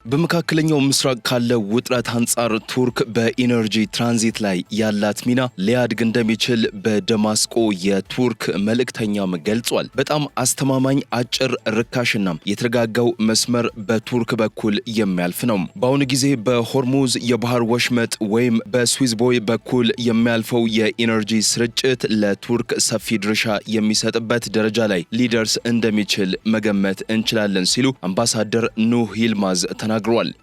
በመካከለኛው ምስራቅ ካለው ውጥረት አንጻር ቱርክ በኢነርጂ ትራንዚት ላይ ያላት ሚና ሊያድግ እንደሚችል በደማስቆ የቱርክ መልእክተኛም ገልጿል። በጣም አስተማማኝ አጭር ርካሽና የተረጋጋው መስመር በቱርክ በኩል የሚያልፍ ነው። በአሁኑ ጊዜ በሆርሙዝ የባህር ወሽመጥ ወይም በስዊዝ ቦይ በኩል የሚያልፈው የኢነርጂ ስርጭት ለቱርክ ሰፊ ድርሻ የሚሰጥበት ደረጃ ላይ ሊደርስ እንደሚችል መገመት እንችላለን ሲሉ አምባሳደር ኑህ ይልማዝ ተናግረዋል።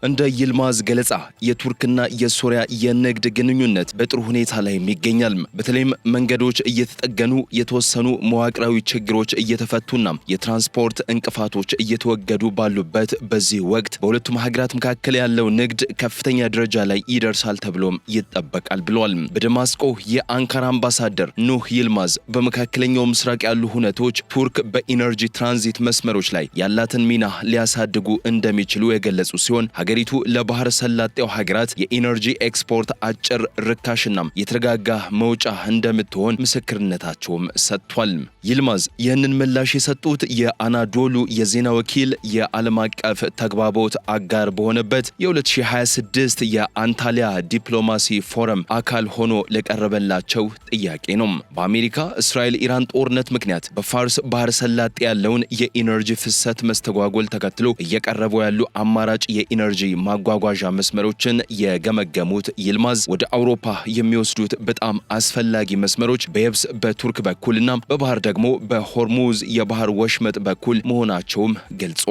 እንደ ይልማዝ ገለጻ የቱርክና የሶሪያ የንግድ ግንኙነት በጥሩ ሁኔታ ላይ ይገኛል። በተለይም መንገዶች እየተጠገኑ የተወሰኑ መዋቅራዊ ችግሮች እየተፈቱና የትራንስፖርት እንቅፋቶች እየተወገዱ ባሉበት በዚህ ወቅት በሁለቱም ሀገራት መካከል ያለው ንግድ ከፍተኛ ደረጃ ላይ ይደርሳል ተብሎም ይጠበቃል ብለዋል። በደማስቆ የአንካራ አምባሳደር ኑህ ይልማዝ በመካከለኛው ምስራቅ ያሉ ሁነቶች ቱርክ በኢነርጂ ትራንዚት መስመሮች ላይ ያላትን ሚና ሊያሳድጉ እንደሚችሉ የገለጹ ሲሆን ሀገሪቱ ለባህር ሰላጤው ሀገራት የኢነርጂ ኤክስፖርት አጭር ርካሽና የተረጋጋ መውጫ እንደምትሆን ምስክርነታቸውም ሰጥቷል። ይልማዝ ይህንን ምላሽ የሰጡት የአናዶሉ የዜና ወኪል የዓለም አቀፍ ተግባቦት አጋር በሆነበት የ2026 የአንታሊያ ዲፕሎማሲ ፎረም አካል ሆኖ ለቀረበላቸው ጥያቄ ነው። በአሜሪካ እስራኤል ኢራን ጦርነት ምክንያት በፋርስ ባህር ሰላጤ ያለውን የኢነርጂ ፍሰት መስተጓጎል ተከትሎ እየቀረቡ ያሉ አማራጭ የኢነርጂ ማጓጓዣ መስመሮችን የገመገሙት ይልማዝ ወደ አውሮፓ የሚወስዱት በጣም አስፈላጊ መስመሮች በየብስ በቱርክ በኩልና በባህር ደግሞ በሆርሙዝ የባህር ወሽመጥ በኩል መሆናቸውም ገልጿል።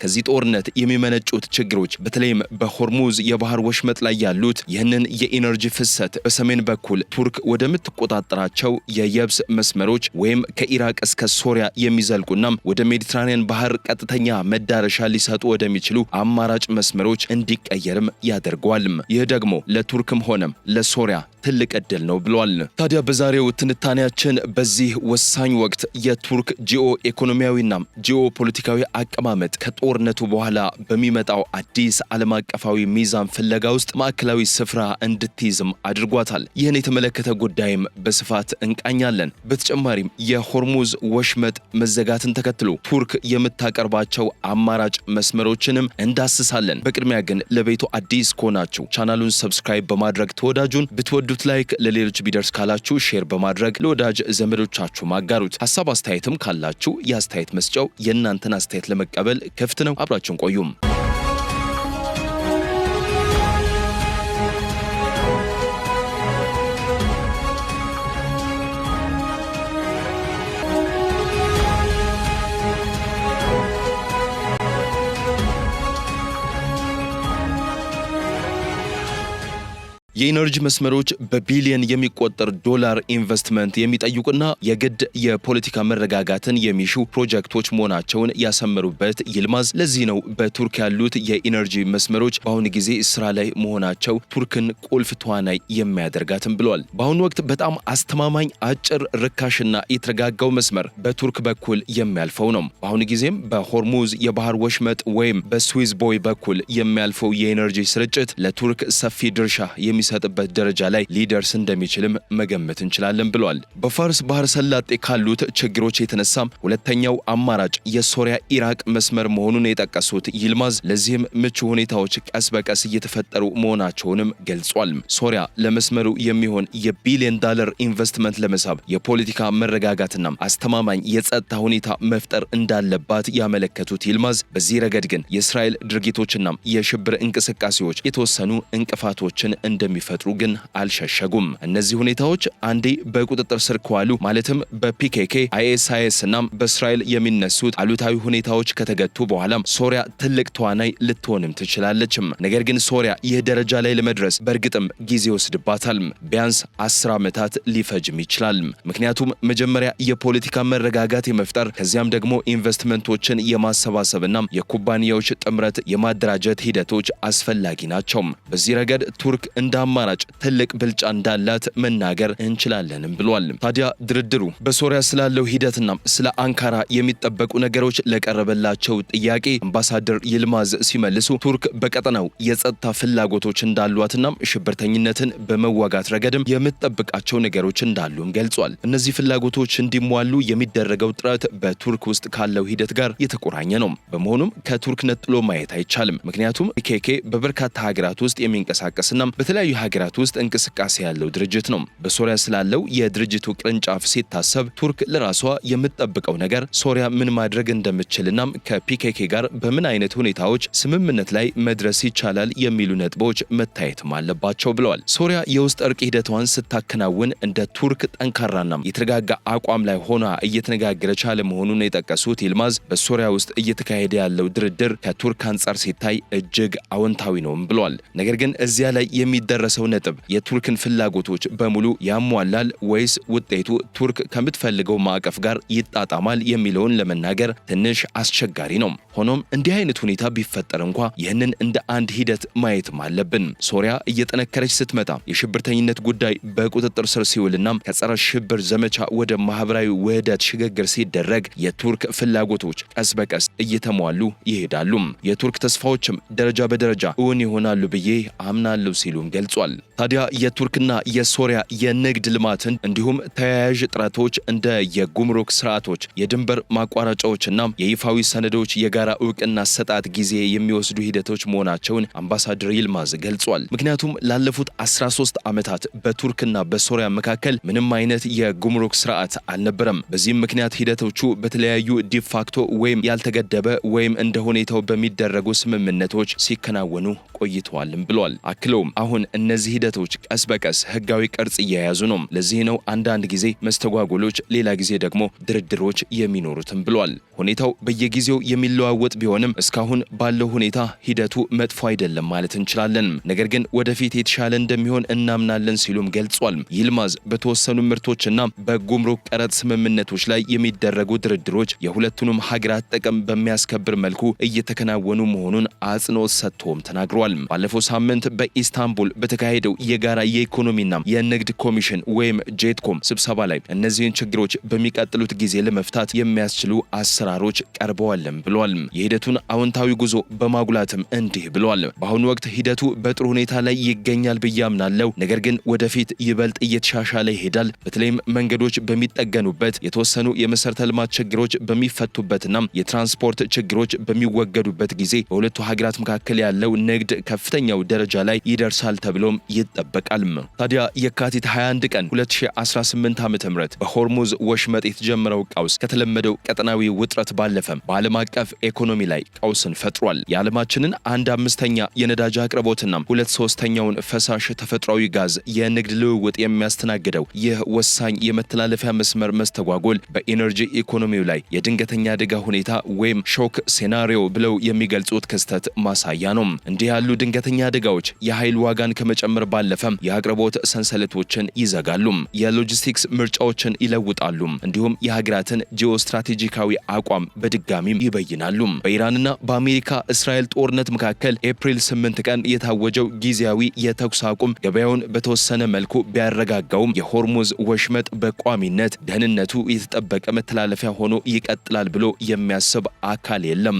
ከዚህ ጦርነት የሚመነጩት ችግሮች በተለይም በሆርሙዝ የባህር ወሽመጥ ላይ ያሉት ይህንን የኢነርጂ ፍሰት በሰሜን በኩል ቱርክ ወደምትቆጣጠራቸው የየብስ መስመሮች ወይም ከኢራቅ እስከ ሶሪያ የሚዘልቁና ወደ ሜዲትራኒያን ባህር ቀጥተኛ መዳረሻ ሊሰጡ ወደሚችሉ አማራጭ መስመሮች እንዲቀየርም ያደርገዋል። ይህ ደግሞ ለቱርክም ሆነም ለሶሪያ ትልቅ ዕድል ነው ብሏል። ታዲያ በዛሬው ትንታኔያችን በዚህ ወሳኝ ወቅት የቱርክ ጂኦ ኢኮኖሚያዊና ጂኦ ፖለቲካዊ አቀማመጥ ከጦርነቱ በኋላ በሚመጣው አዲስ ዓለም አቀፋዊ ሚዛን ፍለጋ ውስጥ ማዕከላዊ ስፍራ እንድትይዝም አድርጓታል። ይህን የተመለከተ ጉዳይም በስፋት እንቃኛለን። በተጨማሪም የሆርሙዝ ወሽመጥ መዘጋትን ተከትሎ ቱርክ የምታቀርባቸው አማራጭ መስመሮችንም እንዳስሳለን። በቅድሚያ ግን ለቤቱ አዲስ ከሆናችሁ ቻናሉን ሰብስክራይብ በማድረግ ተወዳጁን ብትወዱት ላይክ ለሌሎች ቢደርስ ካላችሁ ሼር በማድረግ ለወዳጅ ዘመዶቻችሁ ማጋሩት። ሐሳብ አስተያየትም ካላችሁ የአስተያየት መስጫው የእናንተን አስተያየት ለመቀበል ክፍት ነው። አብራችሁን ቆዩም። የኢነርጂ መስመሮች በቢሊየን የሚቆጠር ዶላር ኢንቨስትመንት የሚጠይቁና የግድ የፖለቲካ መረጋጋትን የሚሹ ፕሮጀክቶች መሆናቸውን ያሰመሩበት ይልማዝ ለዚህ ነው በቱርክ ያሉት የኢነርጂ መስመሮች በአሁኑ ጊዜ ስራ ላይ መሆናቸው ቱርክን ቁልፍ ተዋናይ የሚያደርጋትም ብለዋል። በአሁኑ ወቅት በጣም አስተማማኝ አጭር ርካሽና የተረጋጋው መስመር በቱርክ በኩል የሚያልፈው ነው። በአሁኑ ጊዜም በሆርሙዝ የባህር ወሽመጥ ወይም በስዊዝ ቦይ በኩል የሚያልፈው የኢነርጂ ስርጭት ለቱርክ ሰፊ ድርሻ የሚሰጥበት ደረጃ ላይ ሊደርስ እንደሚችልም መገመት እንችላለን ብለዋል። በፋርስ ባህር ሰላጤ ካሉት ችግሮች የተነሳም ሁለተኛው አማራጭ የሶሪያ ኢራቅ መስመር መሆኑን የጠቀሱት ይልማዝ ለዚህም ምቹ ሁኔታዎች ቀስ በቀስ እየተፈጠሩ መሆናቸውንም ገልጿል። ሶሪያ ለመስመሩ የሚሆን የቢሊየን ዶላር ኢንቨስትመንት ለመሳብ የፖለቲካ መረጋጋትና አስተማማኝ የጸጥታ ሁኔታ መፍጠር እንዳለባት ያመለከቱት ይልማዝ በዚህ ረገድ ግን የእስራኤል ድርጊቶችና የሽብር እንቅስቃሴዎች የተወሰኑ እንቅፋቶችን እንደሚፈጥሩ ግን አልሸሸጉም። እነዚህ ሁኔታዎች አንዴ በቁጥጥር ስር ከዋሉ ማለትም በፒኬኬ አይኤስአይኤስ እና በእስራኤል የሚነሱት አሉታዊ ሁኔታዎች ከተገቱ በኋላ ሶሪያ ትልቅ ተዋናይ ልትሆንም ትችላለችም። ነገር ግን ሶሪያ ይህ ደረጃ ላይ ለመድረስ በእርግጥም ጊዜ ይወስድባታል። ቢያንስ 10 ዓመታት ሊፈጅም ይችላል። ምክንያቱም መጀመሪያ የፖለቲካ መረጋጋት የመፍጠር ከዚያም ደግሞ ኢንቨስትመንቶችን የማሰባሰብና የኩባንያዎች ጥምረት የማደራጀት ሂደቶች አስፈላጊ ናቸው። በዚህ ረገድ ቱርክ እንደ አማራጭ ትልቅ ብልጫ እንዳላት መናገር እንችላለንም ብሏል። ታዲያ ድርድሩ በሶሪያ ስላለው ሂደትና ስለ አንካራ የሚጠበቁ ነገሮች ለቀረበላቸው ጥያቄ አምባሳደር ይልማዝ ሲመልሱ ቱርክ በቀጠናው የጸጥታ ፍላጎቶች እንዳሏትና ሽብርተኝነትን በመዋጋት ረገድም የምትጠብቃቸው ነገሮች እንዳሉም ገልጿል። እነዚህ ፍላጎቶች እንዲሟሉ የሚደረገው ጥረት በቱርክ ውስጥ ካለው ሂደት ጋር የተቆራኘ ነው። በመሆኑም ከቱርክ ነጥሎ ማየት አይቻልም። ምክንያቱም ፒኬኬ በበርካታ ሀገራት ውስጥ የሚንቀሳቀስና በተለያዩ ሀገራት ውስጥ እንቅስቃሴ ያለው ድርጅት ነው። በሶሪያ ስላለው የድርጅቱ ቅርንጫፍ ሲታሰብ ቱርክ ለራሷ የምትጠብቀው ነገር ሶሪያ ምን ማድረግ እንደምትችልና ከፒኬኬ ጋር በምን አይነት ሁኔታዎች ስምምነት ላይ መድረስ ይቻላል የሚሉ ነጥቦች መታየትም አለባቸው ብለዋል። ሶሪያ የውስጥ እርቅ ሂደቷን ስታከናውን እንደ ቱርክ ጠንካራና የተረጋጋ አቋም ላይ ሆና እየተነጋገረች አለመሆኑን የጠቀሱት ይልማዝ በሶሪያ ውስጥ እየተካሄደ ያለው ድርድር ከቱርክ አንጻር ሲታይ እጅግ አዎንታዊ ነው ብለዋል። ነገር ግን እዚያ ላይ የሚደረሰው ነጥብ የቱርክን ፍላጎቶች በሙሉ ያሟላል ወይስ ውጤቱ ቱርክ ከምትፈልገው ማዕቀፍ ጋር ይጣጣማል የሚለውን ለመናገር ትንሽ አስቸጋሪ ነው። ሆኖም እንዲህ አይነት ሁኔታ ቢፈጠር እንኳ ይህንን እንደ አንድ ሂደት ማየትም አለብን። ሶሪያ እየጠነከረች ስትመጣ የሽብርተኝነት ጉዳይ በቁጥጥር ስር ሲውልና ከጸረ ሽብር ዘመቻ ወደ ማህበራዊ ውህደት ሽግግር ሲደረግ የቱርክ ፍላጎቶች ቀስ በቀስ እየተሟሉ ይሄዳሉ። የቱርክ ተስፋዎችም ደረጃ በደረጃ እውን ይሆናሉ ብዬ አምናለሁ ሲሉም ገልጿል። ታዲያ የቱርክና የሶሪያ የንግድ ልማትን እንዲሁም ተያያዥ ጥረቶች እንደ የጉምሩክ ስርዓቶች፣ የድንበር ማቋረጫዎችና የይፋዊ ሰነዶች የጋራ እውቅና አሰጣጥ ጊዜ የሚወስዱ ሂደቶች መሆናቸውን አምባሳደር ይልማዝ ገልጿል። ምክንያቱም ላለፉት 13 ዓመታት በቱርክና በሶሪያ መካከል ምንም አይነት የጉምሩክ ስርዓት አልነበረም። በዚህም ምክንያት ሂደቶቹ በተለያዩ ዲፋክቶ ወይም ያልተገደበ ወይም እንደ ሁኔታው በሚደረጉ ስምምነቶች ሲከናወኑ ቆይተዋልም ብሏል። አክለውም አሁን እነዚህ ሂደቶች ቀስ በቀስ ህጋዊ ቅርጽ እየያዙ ነው። ለዚህ ነው አንዳንድ ጊዜ መስተጓጎሎች፣ ሌላ ጊዜ ደግሞ ድርድሮች የሚኖሩትም ብሏል። ሁኔታው በየጊዜው የሚለዋወጥ ቢሆንም እስካሁን ባለው ሁኔታ ሂደቱ መጥፎ አይደለም ማለት እንችላለን። ነገር ግን ወደፊት የተሻለ እንደሚሆን እናምናለን ሲሉም ገልጿል። ይልማዝ በተወሰኑ ምርቶችና በጉምሩክ ቀረጥ ስምምነቶች ላይ የሚደረጉ ድርድሮች የሁለቱንም ሀገራት ጥቅም በሚያስከብር መልኩ እየተከናወኑ መሆኑን አጽንኦት ሰጥቶም ተናግሯል። ባለፈው ሳምንት በኢስታንቡል በተካሄደው የጋራ የኢኮኖሚና የንግድ ኮሚሽን ወይም ጄትኮም ስብሰባ ላይ እነዚህን ችግሮች በሚቀጥሉት ጊዜ ለመፍታት የሚያስችሉ አሰራሮች ቀርበዋልም ብሏል። የሂደቱን አዎንታዊ ጉዞ በማጉላትም እንዲህ ብሏል። በአሁኑ ወቅት ሂደቱ በጥሩ ሁኔታ ላይ ይገኛል ብዬ አምናለሁ። ነገር ግን ወደፊት ይበልጥ እየተሻሻለ ይሄዳል። በተለይም መንገዶች በሚጠገኑበት፣ የተወሰኑ የመሰረተ ልማት ችግሮች በሚፈቱበትና የትራንስፖርት ችግሮች በሚወገዱበት ጊዜ በሁለቱ ሀገራት መካከል ያለው ንግድ ከፍተኛው ደረጃ ላይ ይደርሳል ተብሎም ይጠበቃል። ታዲያ የካቲት 21 ቀን 2018 ዓ.ም በሆርሙዝ ወሽመጥ የተጀመረው ቀውስ ከተለመደው ቀጠናዊ ውጥረት ባለፈም በዓለም አቀፍ ኢኮኖሚ ላይ ቀውስን ፈጥሯል። የዓለማችንን 1/5 የነዳጅ አቅርቦትና 2/3 ፈሳሽ ተፈጥሯዊ ጋዝ የንግድ ልውውጥ የሚያስተናግደው ይህ ወሳኝ የመተላለፊያ መስመር መስተጓጎል በኢነርጂ ኢኮኖሚው ላይ የድንገተኛ አደጋ ሁኔታ ወይም ሾክ ሴናሪዮ ብለው የሚገልጹት ክስተት ማሳያ ነው። እንዲህ ያሉ ድንገተኛ አደጋዎች የኃይል ዋጋን ከመጨመር ባለፈም የአቅርቦት ሰንሰለቶችን ይዘጋሉ፣ የሎጂስቲክስ ምርጫዎችን ይለውጣሉ፣ እንዲሁም የሀገራትን ጂኦስትራቴጂካዊ አቋም በድጋሚም ይበይናሉ። በኢራንና በአሜሪካ እስራኤል ጦርነት መካከል ኤፕሪል 8 ቀን የታወጀው ጊዜያዊ የተኩስ አቁም ገበያውን በተወሰነ መልኩ ቢያረጋጋውም የሆርሙዝ ወሽመጥ በቋሚነት ደህንነቱ የተጠበቀ መተላለፊያ ሆኖ ይቀጥላል ብሎ የሚያስብ አካል የለም።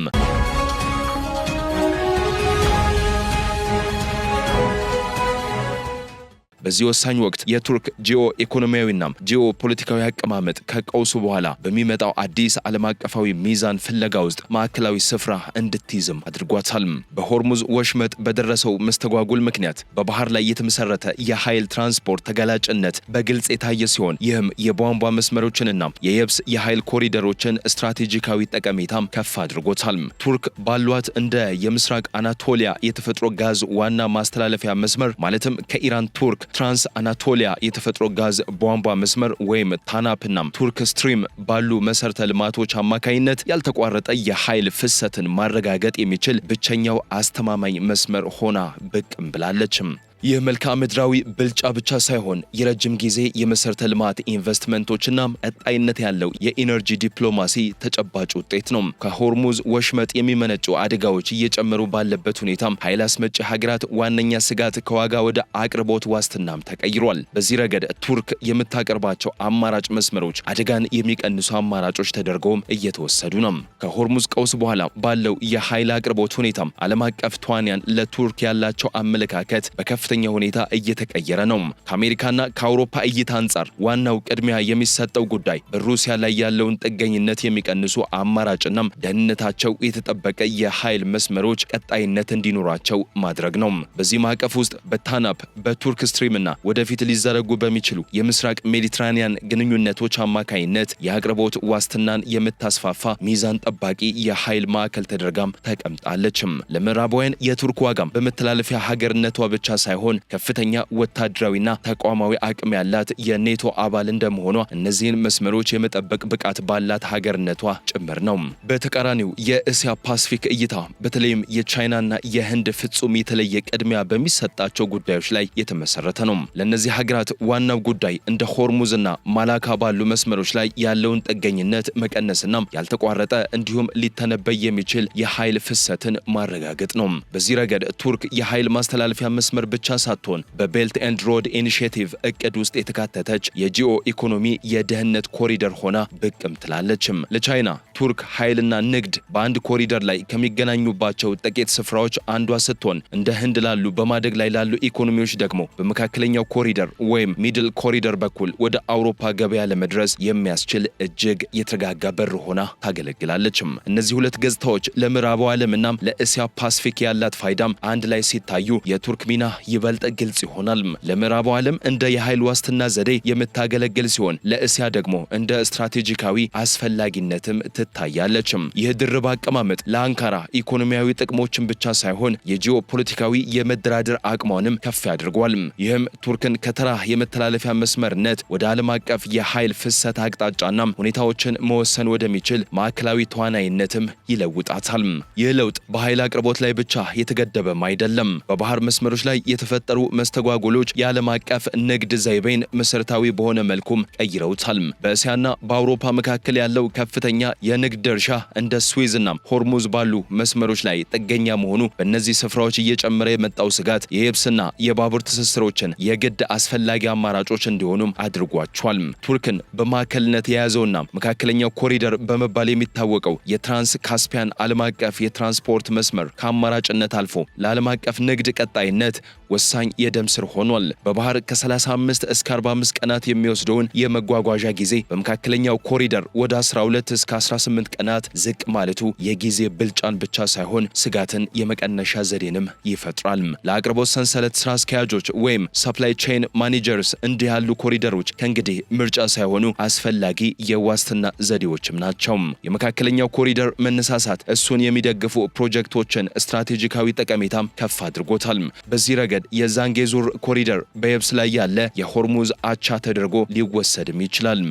በዚህ ወሳኝ ወቅት የቱርክ ጂኦ ኢኮኖሚያዊና ጂኦ ፖለቲካዊ አቀማመጥ ከቀውሱ በኋላ በሚመጣው አዲስ ዓለም አቀፋዊ ሚዛን ፍለጋ ውስጥ ማዕከላዊ ስፍራ እንድትይዝም አድርጓታል። በሆርሙዝ ወሽመጥ በደረሰው መስተጓጉል ምክንያት በባህር ላይ የተመሰረተ የኃይል ትራንስፖርት ተጋላጭነት በግልጽ የታየ ሲሆን ይህም የቧንቧ መስመሮችንና የየብስ የኃይል ኮሪደሮችን ስትራቴጂካዊ ጠቀሜታም ከፍ አድርጎታል። ቱርክ ባሏት እንደ የምስራቅ አናቶሊያ የተፈጥሮ ጋዝ ዋና ማስተላለፊያ መስመር ማለትም ከኢራን ቱርክ ትራንስ አናቶሊያ የተፈጥሮ ጋዝ ቧንቧ መስመር ወይም ታናፕና ቱርክ ስትሪም ባሉ መሰረተ ልማቶች አማካይነት ያልተቋረጠ የኃይል ፍሰትን ማረጋገጥ የሚችል ብቸኛው አስተማማኝ መስመር ሆና ብቅም ብላለች። ይህ መልክዓ ምድራዊ ብልጫ ብቻ ሳይሆን የረጅም ጊዜ የመሰረተ ልማት ኢንቨስትመንቶችና ቀጣይነት ያለው የኢነርጂ ዲፕሎማሲ ተጨባጭ ውጤት ነው። ከሆርሙዝ ወሽመጥ የሚመነጩ አደጋዎች እየጨመሩ ባለበት ሁኔታም ኃይል አስመጪ ሀገራት ዋነኛ ስጋት ከዋጋ ወደ አቅርቦት ዋስትናም ተቀይሯል። በዚህ ረገድ ቱርክ የምታቀርባቸው አማራጭ መስመሮች አደጋን የሚቀንሱ አማራጮች ተደርገውም እየተወሰዱ ነው። ከሆርሙዝ ቀውስ በኋላ ባለው የኃይል አቅርቦት ሁኔታም ዓለም አቀፍ ተዋንያን ለቱርክ ያላቸው አመለካከት በከፍተኛ ሁኔታ እየተቀየረ ነው። ከአሜሪካና ከአውሮፓ እይታ አንጻር ዋናው ቅድሚያ የሚሰጠው ጉዳይ በሩሲያ ላይ ያለውን ጥገኝነት የሚቀንሱ አማራጭና ደህንነታቸው የተጠበቀ የኃይል መስመሮች ቀጣይነት እንዲኖራቸው ማድረግ ነው። በዚህ ማዕቀፍ ውስጥ በታናፕ በቱርክ ስትሪምና ወደፊት ሊዘረጉ በሚችሉ የምስራቅ ሜዲትራኒያን ግንኙነቶች አማካይነት የአቅርቦት ዋስትናን የምታስፋፋ ሚዛን ጠባቂ የኃይል ማዕከል ተደርጋም ተቀምጣለች። ለምዕራባውያን የቱርክ ዋጋም በመተላለፊያ ሀገርነቷ ብቻ ሳይሆን ከፍተኛ ወታደራዊና ተቋማዊ አቅም ያላት የኔቶ አባል እንደመሆኗ እነዚህን መስመሮች የመጠበቅ ብቃት ባላት ሀገርነቷ ጭምር ነው። በተቃራኒው የእስያ ፓሲፊክ እይታ በተለይም የቻይናና የህንድ ፍጹም የተለየ ቅድሚያ በሚሰጣቸው ጉዳዮች ላይ የተመሰረተ ነው። ለእነዚህ ሀገራት ዋናው ጉዳይ እንደ ሆርሙዝና ማላካ ባሉ መስመሮች ላይ ያለውን ጥገኝነት መቀነስና ያልተቋረጠ እንዲሁም ሊተነበይ የሚችል የኃይል ፍሰትን ማረጋገጥ ነው። በዚህ ረገድ ቱርክ የኃይል ማስተላለፊያ መስመር ብቻ ሳትሆን በቤልት ኤንድ ሮድ ኢኒሺየቲቭ እቅድ ውስጥ የተካተተች የጂኦ ኢኮኖሚ የደህንነት ኮሪደር ሆና ብቅም ትላለችም። ለቻይና ቱርክ ኃይልና ንግድ በአንድ ኮሪደር ላይ ከሚገናኙባቸው ጥቂት ስፍራዎች አንዷ ስትሆን እንደ ህንድ ላሉ በማደግ ላይ ላሉ ኢኮኖሚዎች ደግሞ በመካከለኛው ኮሪደር ወይም ሚድል ኮሪደር በኩል ወደ አውሮፓ ገበያ ለመድረስ የሚያስችል እጅግ የተረጋጋ በር ሆና ታገለግላለችም። እነዚህ ሁለት ገጽታዎች ለምዕራቡ ዓለምና ለእስያ ፓሲፊክ ያላት ፋይዳም አንድ ላይ ሲታዩ የቱርክ ሚና ይበልጥ ግልጽ ይሆናል። ለምዕራቡ ዓለም እንደ የኃይል ዋስትና ዘዴ የምታገለግል ሲሆን ለእስያ ደግሞ እንደ ስትራቴጂካዊ አስፈላጊነትም ትታያለች። ይህ ድርብ አቀማመጥ ለአንካራ ኢኮኖሚያዊ ጥቅሞችን ብቻ ሳይሆን የጂኦፖለቲካዊ የመደራደር አቅሟንም ከፍ ያድርጓል። ይህም ቱርክን ከተራ የመተላለፊያ መስመርነት ወደ ዓለም አቀፍ የኃይል ፍሰት አቅጣጫና ሁኔታዎችን መወሰን ወደሚችል ማዕከላዊ ተዋናይነትም ይለውጣታል። ይህ ለውጥ በኃይል አቅርቦት ላይ ብቻ የተገደበም አይደለም። በባህር መስመሮች ላይ የተፈጠሩ መስተጓጎሎች የዓለም አቀፍ ንግድ ዘይቤን መሰረታዊ በሆነ መልኩም ቀይረውታል። በእስያና በአውሮፓ መካከል ያለው ከፍተኛ የንግድ ድርሻ እንደ ስዊዝና ሆርሙዝ ባሉ መስመሮች ላይ ጥገኛ መሆኑ በእነዚህ ስፍራዎች እየጨመረ የመጣው ስጋት የየብስና የባቡር ትስስሮችን የግድ አስፈላጊ አማራጮች እንዲሆኑም አድርጓቸዋል። ቱርክን በማዕከልነት የያዘውና መካከለኛው ኮሪደር በመባል የሚታወቀው የትራንስ ካስፒያን ዓለም አቀፍ የትራንስፖርት መስመር ከአማራጭነት አልፎ ለዓለም አቀፍ ንግድ ቀጣይነት ወሳኝ የደም ስር ሆኗል። በባህር ከ35 እስከ 45 ቀናት የሚወስደውን የመጓጓዣ ጊዜ በመካከለኛው ኮሪደር ወደ 12 እስከ 18 ቀናት ዝቅ ማለቱ የጊዜ ብልጫን ብቻ ሳይሆን ስጋትን የመቀነሻ ዘዴንም ይፈጥራል። ለአቅርቦት ሰንሰለት ስራ አስኪያጆች ወይም ሰፕላይ ቼን ማኔጀርስ እንዲህ ያሉ ኮሪደሮች ከእንግዲህ ምርጫ ሳይሆኑ አስፈላጊ የዋስትና ዘዴዎችም ናቸው። የመካከለኛው ኮሪደር መነሳሳት እሱን የሚደግፉ ፕሮጀክቶችን ስትራቴጂካዊ ጠቀሜታም ከፍ አድርጎታል። በዚህ ረገድ የዛንጌዙር ኮሪደር በየብስ ላይ ያለ የሆርሙዝ አቻ ተደርጎ ሊወሰድም ይችላል።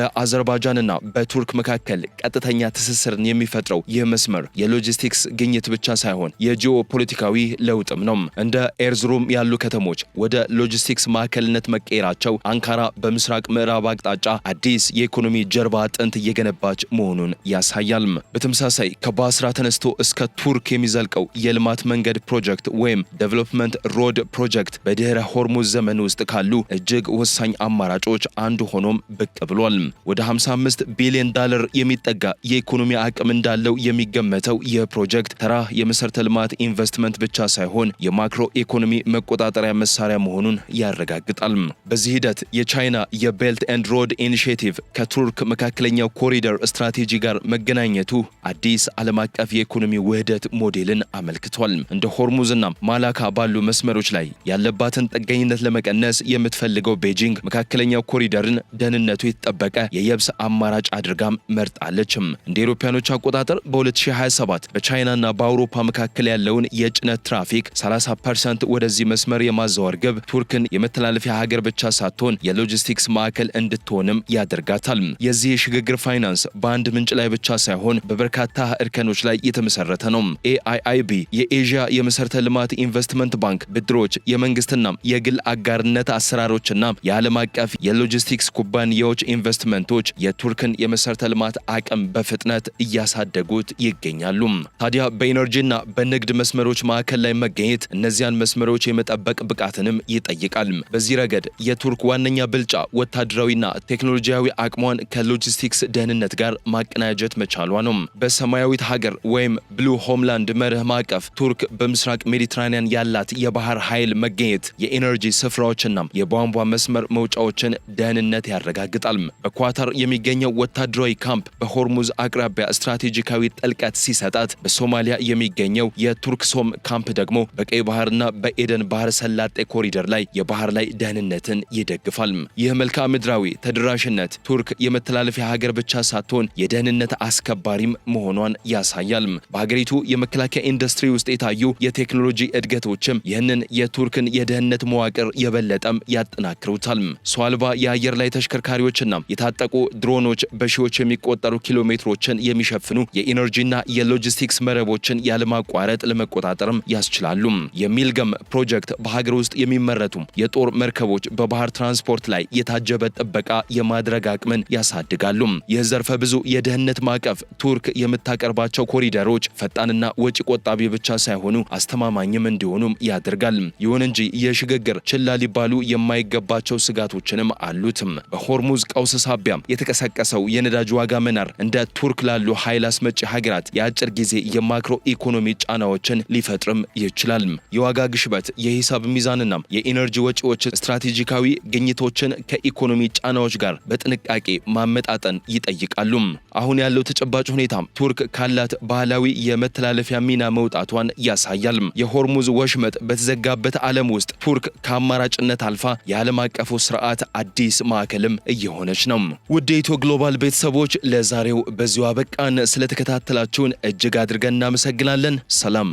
በአዘርባይጃንና በቱርክ መካከል ቀጥተኛ ትስስርን የሚፈጥረው ይህ መስመር የሎጂስቲክስ ግኝት ብቻ ሳይሆን የጂኦፖለቲካዊ ለውጥም ነው። እንደ ኤርዝሩም ያሉ ከተሞች ወደ ሎጂስቲክስ ማዕከልነት መቀየራቸው አንካራ በምስራቅ ምዕራብ አቅጣጫ አዲስ የኢኮኖሚ ጀርባ አጥንት እየገነባች መሆኑን ያሳያል። በተመሳሳይ ከባስራ ተነስቶ እስከ ቱርክ የሚዘልቀው የልማት መንገድ ፕሮጀክት ወይም ዴቨሎፕመንት ሮድ ፕሮጀክት በድህረ ሆርሙዝ ዘመን ውስጥ ካሉ እጅግ ወሳኝ አማራጮች አንዱ ሆኖም ብቅ ብሏል። ወደ 55 ቢሊዮን ዶላር የሚጠጋ የኢኮኖሚ አቅም እንዳለው የሚገመተው ይህ ፕሮጀክት ተራ የመሰረተ ልማት ኢንቨስትመንት ብቻ ሳይሆን የማክሮ ኢኮኖሚ መቆጣጠሪያ መሳሪያ መሆኑን ያረጋግጣል። በዚህ ሂደት የቻይና የቤልት ኤንድ ሮድ ኢኒሺየቲቭ ከቱርክ መካከለኛው ኮሪደር ስትራቴጂ ጋር መገናኘቱ አዲስ ዓለም አቀፍ የኢኮኖሚ ውህደት ሞዴልን አመልክቷል። እንደ ሆርሙዝና ማላካ ባሉ መስመሮች ላይ ያለባትን ጥገኝነት ለመቀነስ የምትፈልገው ቤጂንግ መካከለኛው ኮሪደርን ደህንነቱ የተጠበቀ የየብስ አማራጭ አድርጋም መርጣለችም። እንደ አውሮፓውያኖች አቆጣጠር በ2027 በቻይናና በአውሮፓ መካከል ያለውን የጭነት ትራፊክ 30% ወደዚህ መስመር የማዛወር ግብ ቱርክን የመተላለፊያ ሀገር ብቻ ሳትሆን የሎጂስቲክስ ማዕከል እንድትሆንም ያደርጋታል። የዚህ የሽግግር ፋይናንስ በአንድ ምንጭ ላይ ብቻ ሳይሆን በበርካታ እርከኖች ላይ የተመሰረተ ነው። ኤአይአይቢ የኤዥያ የመሰረተ ልማት ኢንቨስትመንት ባንክ ብድሮች ቴክኖሎጂዎች የመንግስትና የግል አጋርነት አሰራሮችና የዓለም አቀፍ የሎጂስቲክስ ኩባንያዎች ኢንቨስትመንቶች የቱርክን የመሰረተ ልማት አቅም በፍጥነት እያሳደጉት ይገኛሉ። ታዲያ በኢነርጂና በንግድ መስመሮች ማዕከል ላይ መገኘት እነዚያን መስመሮች የመጠበቅ ብቃትንም ይጠይቃል። በዚህ ረገድ የቱርክ ዋነኛ ብልጫ ወታደራዊና ቴክኖሎጂያዊ አቅሟን ከሎጂስቲክስ ደህንነት ጋር ማቀናጀት መቻሏ ነው። በሰማያዊት ሀገር ወይም ብሉ ሆምላንድ መርህ ማዕቀፍ ቱርክ በምስራቅ ሜዲትራኒያን ያላት የባህር ኃይል መገኘት የኢነርጂ ስፍራዎችና የቧንቧ መስመር መውጫዎችን ደህንነት ያረጋግጣል። በኳታር የሚገኘው ወታደራዊ ካምፕ በሆርሙዝ አቅራቢያ ስትራቴጂካዊ ጥልቀት ሲሰጣት፣ በሶማሊያ የሚገኘው የቱርክ ሶም ካምፕ ደግሞ በቀይ ባህርና በኤደን ባህር ሰላጤ ኮሪደር ላይ የባህር ላይ ደህንነትን ይደግፋል። ይህ መልክዓ ምድራዊ ተደራሽነት ቱርክ የመተላለፊያ ሀገር ብቻ ሳትሆን የደህንነት አስከባሪም መሆኗን ያሳያል። በሀገሪቱ የመከላከያ ኢንዱስትሪ ውስጥ የታዩ የቴክኖሎጂ እድገቶችም ይህንን የቱርክን የደህንነት መዋቅር የበለጠም ያጠናክሩታል። ሰው አልባ የአየር ላይ ተሽከርካሪዎችና የታጠቁ ድሮኖች በሺዎች የሚቆጠሩ ኪሎ ሜትሮችን የሚሸፍኑ የኢነርጂና የሎጂስቲክስ መረቦችን ያለማቋረጥ ለመቆጣጠርም ያስችላሉ። የሚልገም ፕሮጀክት በሀገር ውስጥ የሚመረቱ የጦር መርከቦች በባህር ትራንስፖርት ላይ የታጀበ ጥበቃ የማድረግ አቅምን ያሳድጋሉ። ይህ ዘርፈ ብዙ የደህንነት ማዕቀፍ ቱርክ የምታቀርባቸው ኮሪደሮች ፈጣንና ወጪ ቆጣቢ ብቻ ሳይሆኑ አስተማማኝም እንዲሆኑም ያደርጋል። ይሁን እንጂ የሽግግር ችላ ሊባሉ የማይገባቸው ስጋቶችንም አሉት። በሆርሙዝ ቀውስ ሳቢያ የተቀሰቀሰው የነዳጅ ዋጋ መናር እንደ ቱርክ ላሉ ኃይል አስመጪ ሀገራት የአጭር ጊዜ የማክሮ ኢኮኖሚ ጫናዎችን ሊፈጥርም ይችላል። የዋጋ ግሽበት የሂሳብ ሚዛንና የኢነርጂ ወጪዎች ስትራቴጂካዊ ግኝቶችን ከኢኮኖሚ ጫናዎች ጋር በጥንቃቄ ማመጣጠን ይጠይቃሉ። አሁን ያለው ተጨባጭ ሁኔታ ቱርክ ካላት ባህላዊ የመተላለፊያ ሚና መውጣቷን ያሳያል። የሆርሙዝ ወሽመጥ በተዘጋበት ዓለም ውስጥ ቱርክ ከአማራጭነት አልፋ የዓለም አቀፉ ስርዓት አዲስ ማዕከልም እየሆነች ነው። ውድ የኢትዮ ግሎባል ቤተሰቦች ለዛሬው በዚሁ አበቃን። ስለተከታተላችሁን እጅግ አድርገን እናመሰግናለን። ሰላም።